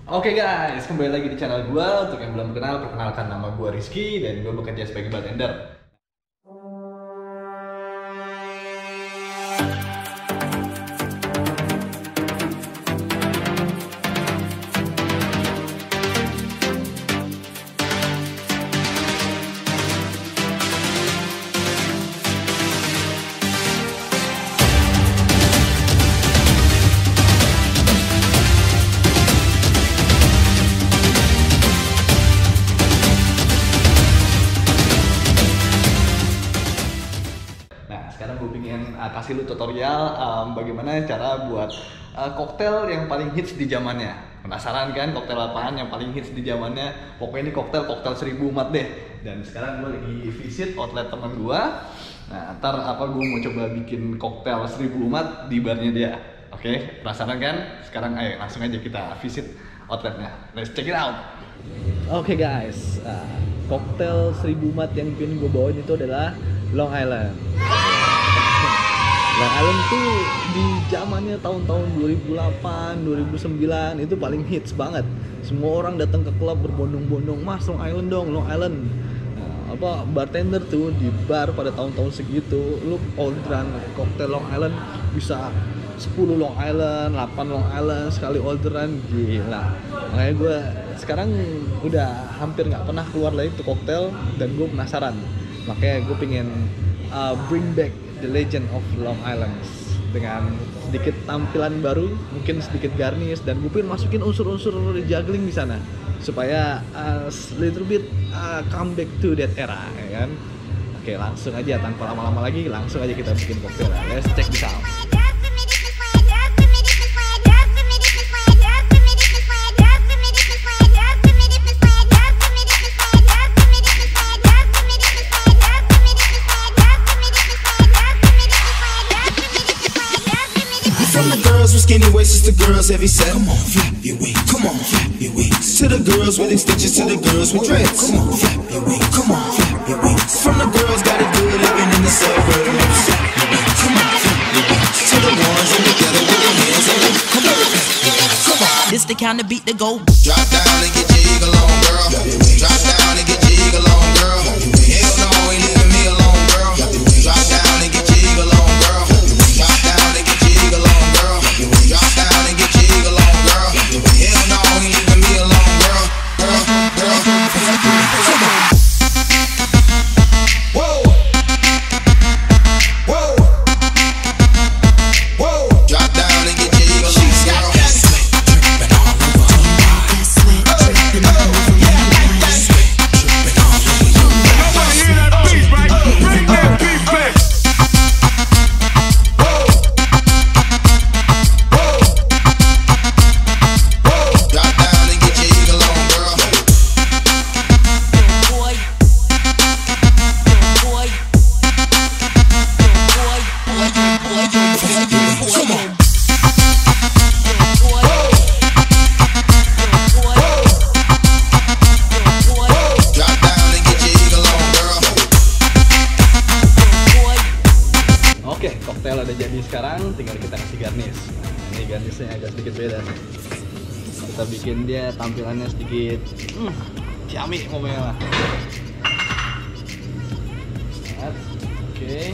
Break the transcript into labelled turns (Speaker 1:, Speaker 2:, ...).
Speaker 1: Oke guys, kembali lagi di channel gue. Untuk yang belum kenal, perkenalkan nama gue Rizky dan gue bekerja sebagai bartender. Nah, sekarang gue pengen kasih lu tutorial bagaimana cara buat koktail yang paling hits di zamannya. Penasaran kan koktail apaan yang paling hits di zamannya? Pokoknya ini koktail 1000 umat deh. Dan sekarang gue lagi visit outlet teman gue. Nah, ntar gue mau coba bikin koktail 1000 umat di barnya dia. Oke, penasaran kan? Sekarang ayo langsung aja kita visit outletnya. Let's check it out. Oke guys, koktail 1000 umat yang pengen gue bawain itu adalah Long Island. Long Island tuh di zamannya tahun-tahun 2008, 2009 itu paling hits banget. Semua orang datang ke klub berbondong-bondong, "Mas, Long Island dong, Long Island." Bartender tuh di bar pada tahun-tahun segitu, lu orderan koktail Long Island bisa 10 Long Island, 8 Long Island sekali orderan, gila. Makanya gue sekarang udah hampir nggak pernah keluar lagi tuh koktail dan gue penasaran. Makanya gue pengen bring back the legend of Long Island dengan sedikit tampilan baru, mungkin sedikit garnish, dan gue pengen masukin unsur-unsur juggling di sana supaya little bit come back to that era, ya kan? Oke, langsung aja tanpa lama-lama lagi, langsung aja kita bikin koktail. Let's check this out.
Speaker 2: From the girls with skinny waists to the girls heavy set. Come on, flap your wings. Come on, flap your wings. To the girls with extensions, to the girls with dreads. Come on, flap your wings. Come on, flap your wings. From the girls got it good living in the suburbs. Flap your wings. Come on, flap your wings. To the ones in the ghetto with their hands up. Come on, flap your wings. Come on.
Speaker 3: This the kind of beat to go.
Speaker 2: Drop down and get your eagle on, girl. Drop down and get your eagle on, girl. Hell no, ain't leaving me alone, girl. Drop down and get your eagle on, girl. Drop down and get your eagle on, girl. Drop down and get your eagle on, girl. Hell no, ain't leaving me alone, girl. Come on. Whoa. Whoa. Whoa. Drop down and get your eagle on, girl.
Speaker 1: Oke, koktail udah jadi sekarang, tinggal kita kasih garnish. Ini garnishnya agak sedikit beda nih. Kita bikin dia tampilannya sedikit yummy momennya lah. Oke.